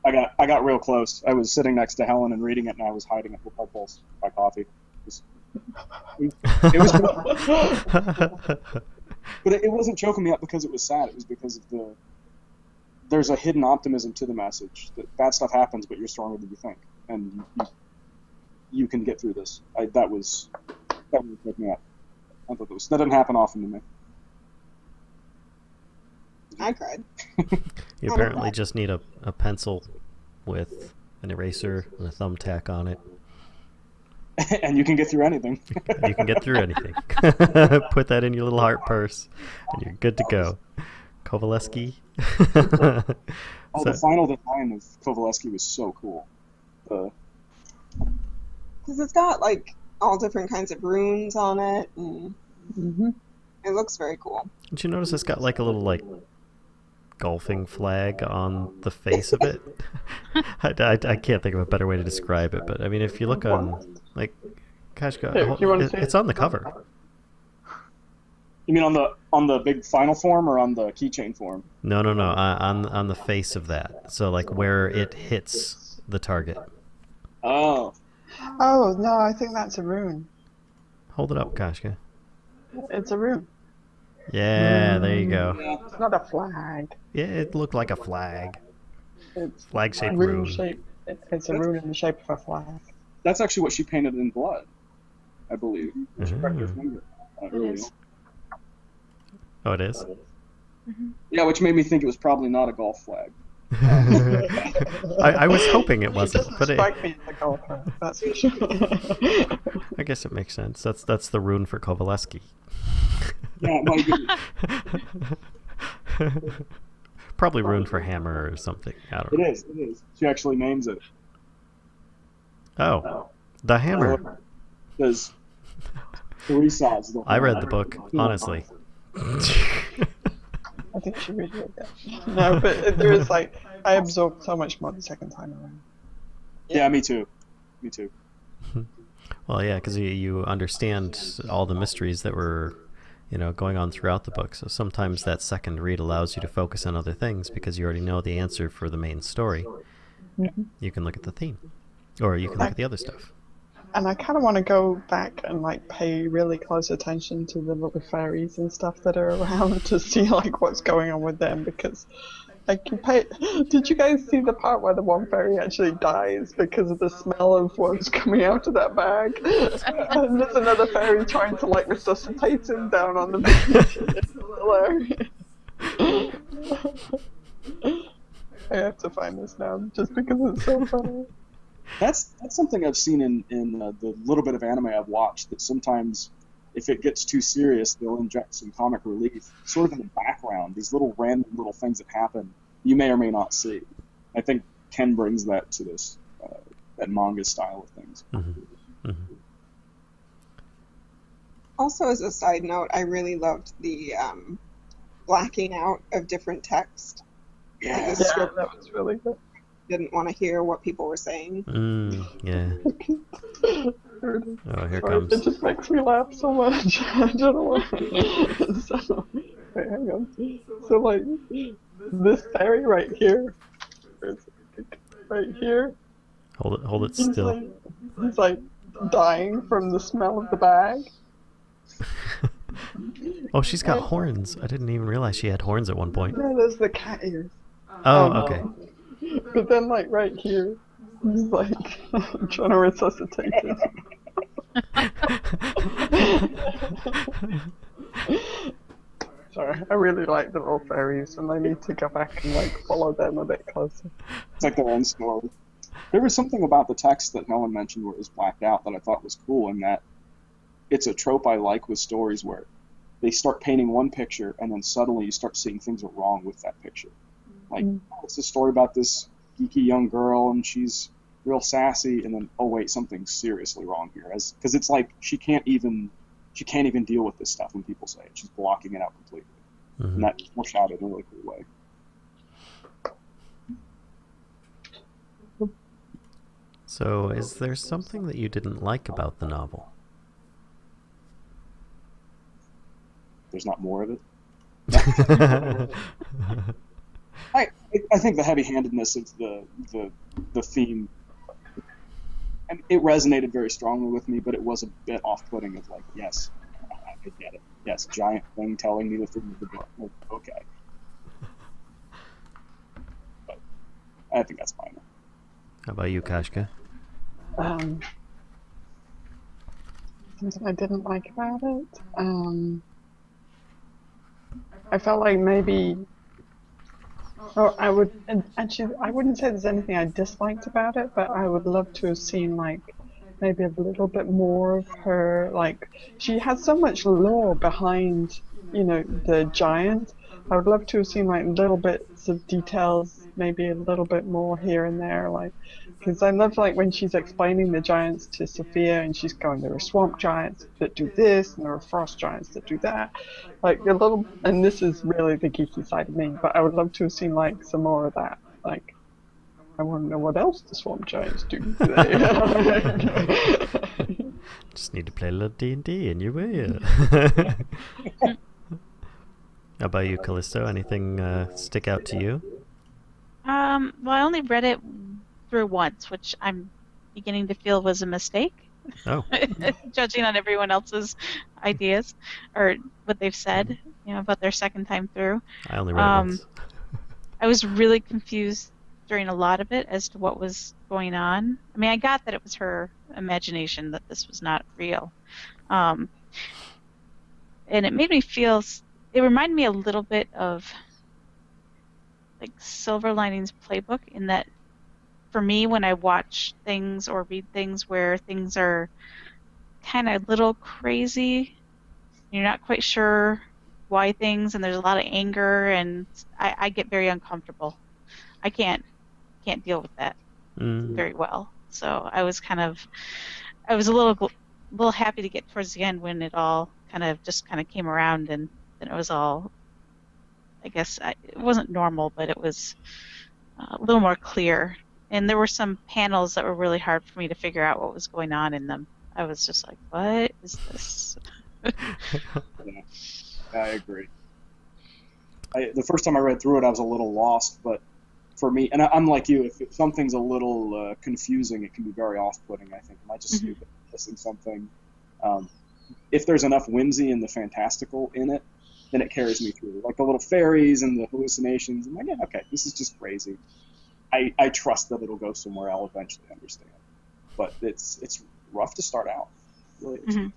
I got real close. I was sitting next to Helen and reading it, and I was hiding it with my pulse, my coffee. It was, but it wasn't choking me up because it was sad. It was because of there's a hidden optimism to the message that bad stuff happens, but you're stronger than you think, and you can get through this. That really took me up. I thought that didn't happen often to me. I cried. you apparently just need a pencil with an eraser and a thumbtack on it. And you can get through anything. You can get through anything. Put that in your little heart purse, and you're good to go. Kovaleski. The final design of Kovaleski was so cool. Because it's got like all different kinds of runes on it, and it looks very cool. Did you notice it's got like a little like golfing flag on the face of it? I can't think of a better way to describe it, but I mean, if you look on like Kashcah, it's on the cover. You mean on the big final form or on the keychain form? No, on the face of that. So like where it hits the target. Oh. oh no, I think that's a rune. Hold it up, Kashcah. It's a rune. Yeah, there you go. Yeah. It's not a flag. Yeah, it looked like a flag. It's Flag-shaped rune rune. shape. It's a rune in the shape of a flag. That's actually what she painted in blood, I believe. She cracked her Mhm. finger It early is. on. Oh, it is? Yeah, which made me think it was probably not a golf flag. I was hoping it It wasn't, doesn't but strike me as a golfer, that's for sure. I guess it makes sense. That's the rune for Kovaleski. Yeah, it might be. Probably rune for hammer or something. I don't know. It is. She actually names it. Oh, the hammer. There's three sides. I read the book, honestly. I think she really did that. No, but there is like, I absorbed so much more the second time around. Yeah, me too. Well, yeah, because you understand all the mysteries that were, going on throughout the book. So sometimes that second read allows you to focus on other things because you already know the answer for the main story. Mhm. You can look at the theme, or you can look at the other stuff. And I kind of want to go back and like pay really close attention to the little fairies and stuff that are around to see like what's going on with them, because like did you guys see the part where the one fairy actually dies because of the smell of what's coming out of that bag? And there's another fairy trying to like resuscitate him down on the beach. It's hilarious. I have to find this now just because it's so funny. That's something I've seen in the little bit of anime I've watched, that sometimes if it gets too serious, they'll inject some comic relief sort of in the background, these little random little things that happen you may or may not see. I think Ken brings that to this that manga style of things. Mm-hmm. Mm-hmm. Also, as a side note, I really loved the blacking out of different text. Yeah. The Yeah, script that was really good. didn't want to hear what people were saying. Yeah. Oh, here Sorry, comes. it just makes me laugh so much. I don't know why. So, wait, hang on. So, like, this fairy right here, right here, Hold it he's still. like dying from the smell of the bag. Oh, she's got horns. I didn't even realize she had horns at one point. Yeah, there's the cat ears. Oh, okay. But then, like, right here, he's like trying to resuscitate him. Sorry, I really like the little fairies, and I need to go back and like follow them a bit closer. It's like their own story. There was something about the text that Helen mentioned where it was blacked out that I thought was cool, in that it's a trope I like with stories where they start painting one picture and then suddenly you start seeing things are wrong with that picture. Like, it's a story about this geeky young girl and she's real sassy, and then, oh wait, something's seriously wrong here. Because it's like she can't even deal with this stuff when people say it. She's blocking it out completely. Mm-hmm. And that foreshadowed in a really cool way. So, is there something that you didn't like about the novel? There's not more of it. I think the heavy-handedness of the theme, and it resonated very strongly with me, but it was a bit off-putting. Of like, yes, I get it. Yes, giant thing telling me the theme of the book. Well, okay, but I think that's fine. How about you, Kashcah? Something I didn't like about it. I felt like maybe. Oh, I would actually. I wouldn't say there's anything I disliked about it, but I would love to have seen like maybe a little bit more of her. Like, she has so much lore behind, the giant. I would love to have seen like little bits of details, maybe a little bit more here and there, like. Because I love like when she's explaining the giants to Sophia, and she's going, there are swamp giants that do this, and there are frost giants that do that. Like a little, and this is really the geeky side of me, but I would love to have seen like some more of that. Like, I want to know what else the swamp giants do. Just need to play a little D&D and you will. How about you, Callisto? Anything stick out to you? Well, I only read it through once, which I'm beginning to feel was a mistake. Oh. Judging on everyone else's ideas or what they've said, about their second time through. I only read it once. I was really confused during a lot of it as to what was going on. I mean, I got that it was her imagination, that this was not real. And it made me feel, it reminded me a little bit of like Silver Linings Playbook, in that for me, when I watch things or read things where things are kind of a little crazy, you're not quite sure why things, and there's a lot of anger, and I get very uncomfortable. I can't deal with that very well. So I was a little happy to get towards the end when it all kind of came around, and then it was all, I guess, it wasn't normal, but it was a little more clear. And there were some panels that were really hard for me to figure out what was going on in them. I was just like, what is this? Yeah, I agree. The first time I read through it, I was a little lost, but for me, and I'm like you, if something's a little confusing, it can be very off-putting, I think. Am I just stupid missing something? If there's enough whimsy and the fantastical in it, then it carries me through. Like the little fairies and the hallucinations. I'm like, yeah, okay, this is just crazy. I trust that it'll go somewhere I'll eventually understand. But it's rough to start out. It really is. Mm-hmm.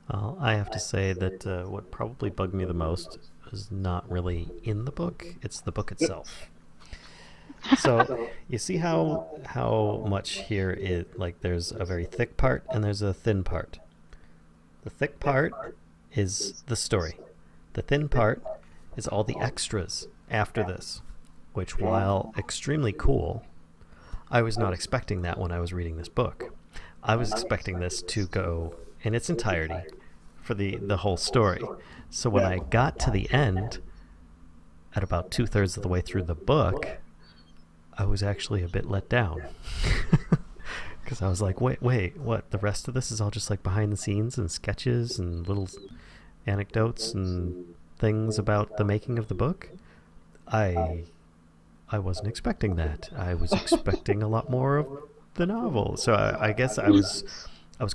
Well, I have to say that what probably bugged me the most is not really in the book, it's the book itself. So you see how much here is, like, there's a very thick part and there's a thin part. The thick part is the story. The thin part is all the extras after this, which, while extremely cool, I was not expecting that when I was reading this book. I was expecting this to go in its entirety for the whole story. So when I got to the end, at about 2/3 of the way through the book, I was actually a bit let down. Because I was like, wait, what? The rest of this is all just like behind the scenes and sketches and little anecdotes and things about the making of the book? I wasn't expecting that. I was expecting a lot more of the novel. So I guess I was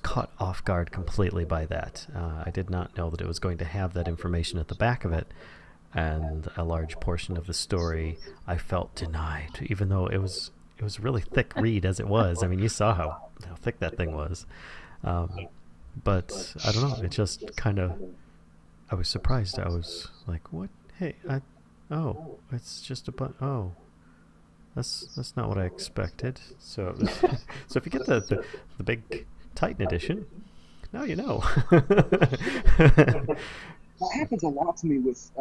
caught off guard completely by that. I did not know that it was going to have that information at the back of it, and a large portion of the story I felt denied, even though it was it was a really thick read as it was. I mean, you saw how thick that thing was. But I don't know. It just kind of, I was surprised. I was like, what? Hey, it's just a that's not what I expected. So, so if you get the big Titan edition, now you know. That happens a lot to me with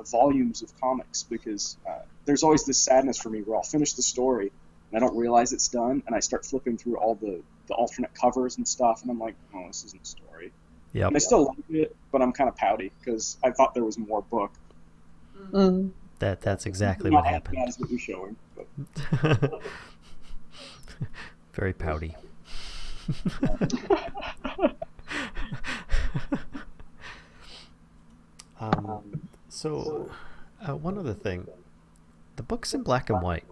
volumes of comics, because there's always this sadness for me where I'll finish the story and I don't realize it's done, and I start flipping through all the alternate covers and stuff, and I'm like, oh, this isn't a story. Yep. And I still like it, but I'm kind of pouty because I thought there was more book. Mm. That's exactly what happened. Not as bad as what you're showing, but. Very pouty. So, one other thing. The book's in black and white.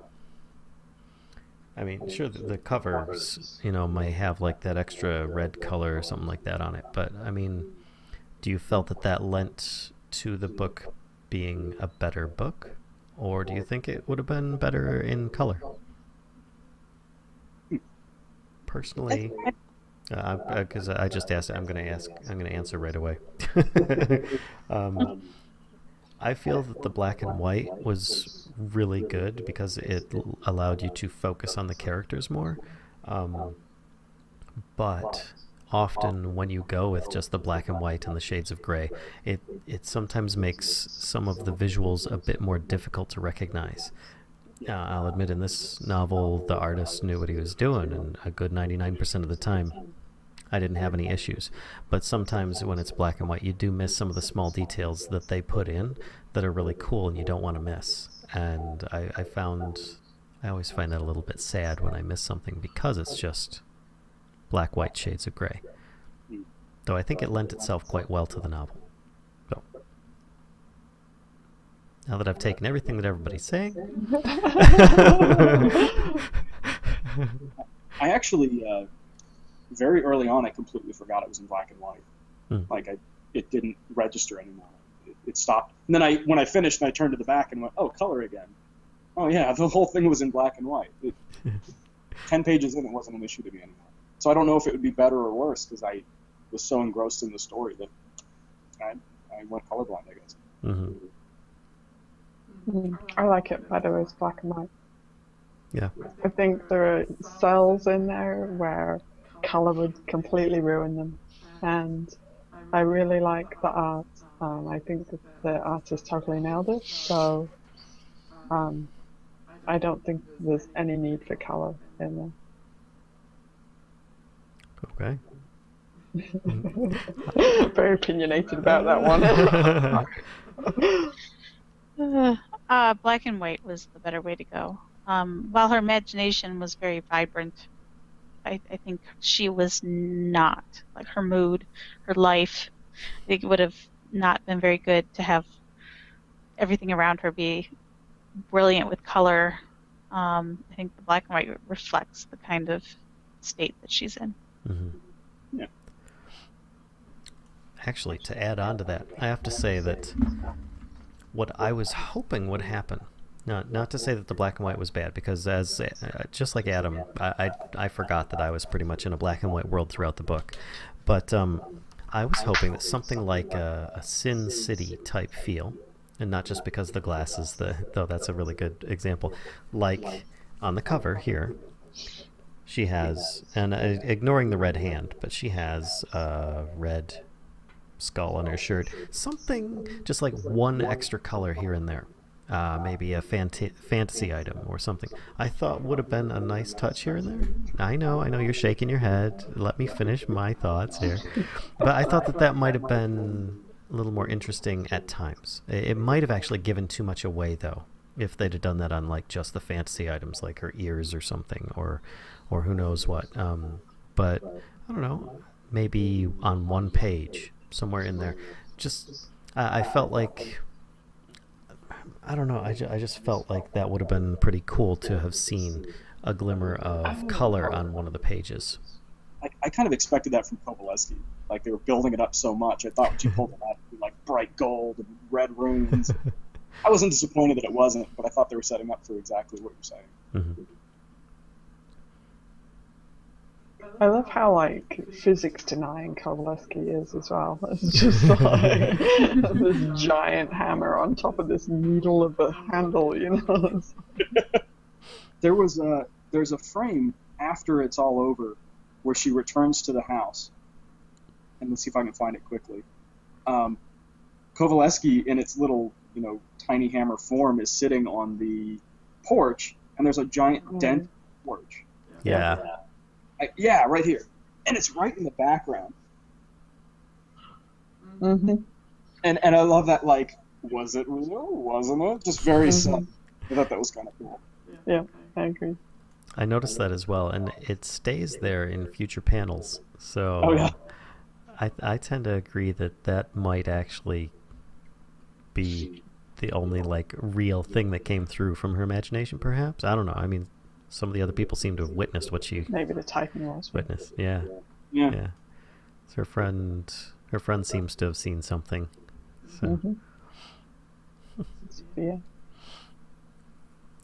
I mean, sure, the covers, may have like that extra red color or something like that on it. But, I mean, do you felt that lent to the book being a better book? Or do you think it would have been better in color? Personally, because I just asked, I'm going to answer right away. I feel that the black and white was really good because it allowed you to focus on the characters more. But often when you go with just the black and white and the shades of gray, it sometimes makes some of the visuals a bit more difficult to recognize. I'll admit, in this novel, the artist knew what he was doing, and a good 99% of the time, I didn't have any issues. But sometimes when it's black and white, you do miss some of the small details that they put in that are really cool and you don't want to miss. And I always find that a little bit sad when I miss something because it's just black, white shades of gray. Though I think it lent itself quite well to the novel. So, now that I've taken everything that everybody's saying. I actually, very early on, I completely forgot it was in black and white. Like, it didn't register anymore. It stopped. And then when I finished, and I turned to the back and went, oh, color again. Oh, yeah, the whole thing was in black and white. 10 pages in, it wasn't an issue to me anymore. So I don't know if it would be better or worse, because I was so engrossed in the story that I went colorblind, I guess. Mm-hmm. I like it better as black and white. Yeah. I think there are cells in there where color would completely ruin them, and I really like the art. I think that the artist totally nailed it, so I don't think there's any need for color in Okay. there. Very opinionated about that one. Black and white was the better way to go. While her imagination was very vibrant, I think she was not. Like, her mood, her life, I think it would have not been very good to have everything around her be brilliant with color. I think the black and white reflects the kind of state that she's in. Mm-hmm. Yeah. Actually, to add on to that, I have to say that what I was hoping would happen, not to say that the black and white was bad, because as just like Adam, I forgot that I was pretty much in a black and white world throughout the book. But I was hoping that something like a Sin City type feel, and not just because the glasses, though that's a really good example, like on the cover here, she has, and ignoring the red hand, but she has a red skull on her shirt. Something, just like one extra color here and there. Maybe a fantasy item or something. I thought would have been a nice touch here and there. I know you're shaking your head. Let me finish my thoughts here. But I thought that might have been a little more interesting at times. It might have actually given too much away, though, if they'd have done that on like just the fantasy items, like her ears or something, or who knows what. But I don't know, maybe on one page, somewhere in there. Just I felt like, I don't know, I just felt like that would have been pretty cool to have seen a glimmer of color on one of the pages. I kind of expected that from Kowalski. Like, they were building it up so much. I thought when you pulled it out, it would be like bright gold and red runes. I wasn't disappointed that it wasn't, but I thought they were setting up for exactly what you're saying. Mm-hmm. I love how like physics denying Kowaleski is as well. It's just like this giant hammer on top of this needle of a handle, you know. There's a frame after it's all over where she returns to the house, and let's see if I can find it quickly. Kowaleski, in its little, tiny hammer form, is sitting on the porch, and there's a giant dent in the porch. Yeah. Yeah, right here, and it's right in the background. Mm-hmm. And I love that. Like, was it real? Wasn't it? Just very subtle. I thought that was kind of cool. Yeah, I agree. I noticed that as well, and it stays there in future panels. So Oh yeah. I tend to agree that might actually be the only like real thing that came through from her imagination, perhaps. I don't know. I mean, some of the other people seem to have witnessed what she Maybe the Titan was. witnessed. Yeah. Yeah. So her friend seems to have seen something. So Mm-hmm. Yeah.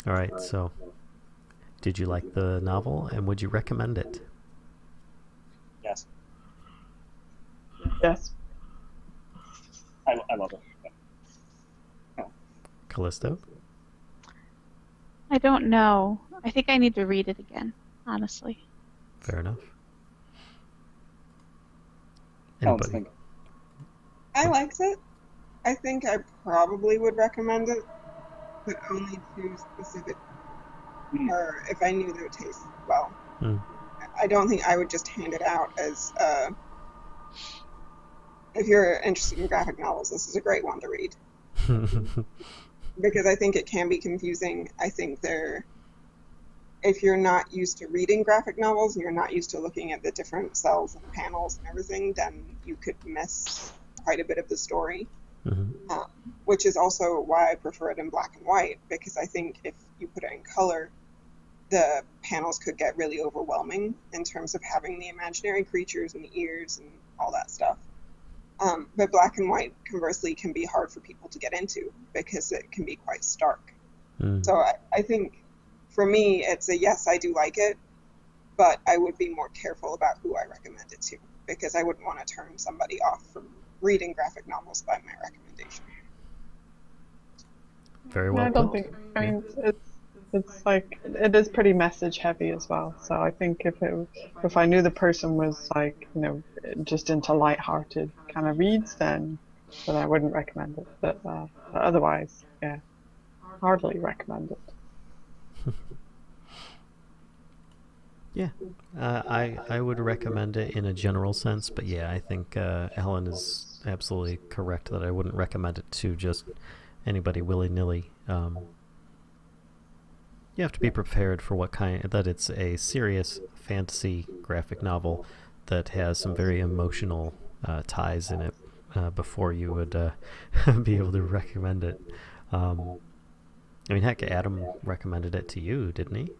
all right. So did you like the novel, and would you recommend it? Yes. Yes. I love it. Callisto? I don't know. I think I need to read it again, honestly. Fair enough. Helen's Anybody? thinking. I liked it. I think I probably would recommend it, but only to specific, or if I knew their taste well. Hmm. I don't think I would just hand it out as, if you're interested in graphic novels, this is a great one to read. Because I think it can be confusing. I think if you're not used to reading graphic novels and you're not used to looking at the different cells and panels and everything, then you could miss quite a bit of the story. Mm-hmm. Which is also why I prefer it in black and white, because I think if you put it in color, the panels could get really overwhelming in terms of having the imaginary creatures and the ears and all that stuff. But black and white, conversely, can be hard for people to get into because it can be quite stark. Mm. So I think, for me, it's a yes, I do like it, but I would be more careful about who I recommend it to, because I wouldn't want to turn somebody off from reading graphic novels by my recommendation. Very Yeah, well I don't put. think. I mean, it's like it is pretty message heavy as well. So I think if I knew the person was like just into light-hearted kind of reads, then I wouldn't recommend it. But otherwise, yeah, hardly recommend it. Yeah, I would recommend it in a general sense, but yeah, I think Helen is absolutely correct that I wouldn't recommend it to just anybody willy-nilly. You have to be prepared for that it's a serious fantasy graphic novel that has some very emotional ties in it before you would be able to recommend it. I mean, heck, Adam recommended it to you, didn't he?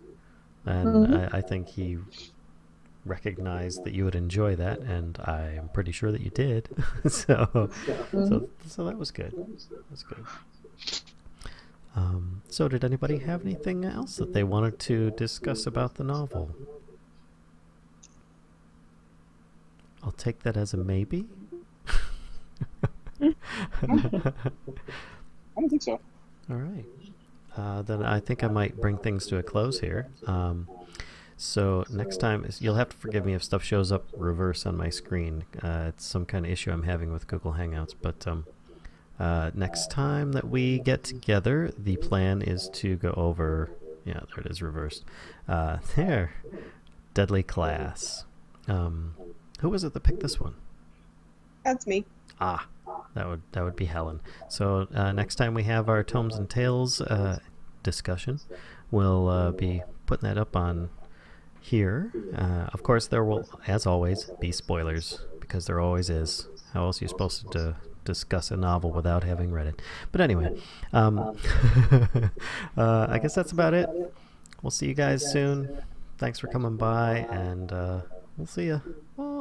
And I think he recognized that you would enjoy that, and I am pretty sure that you did. so that was good. That was good. So did anybody have anything else that they wanted to discuss about the novel? I'll take that as a maybe. I don't think so. All right. Then I think I might bring things to a close here. So next time, you'll have to forgive me if stuff shows up reverse on my screen. It's some kind of issue I'm having with Google Hangouts. But next time that we get together, the plan is to go over... Yeah, there it is, reversed. There. Deadly Class. Who was it that picked this one? That's me. Ah, that would be Helen. So next time we have our Tomes and Tales discussion, we'll be putting that up on here. Of course, there will, as always, be spoilers, because there always is. How else are you supposed to discuss a novel without having read it? But anyway, I guess that's about it. We'll see you guys soon. Thanks for coming by, and we'll see you. Bye.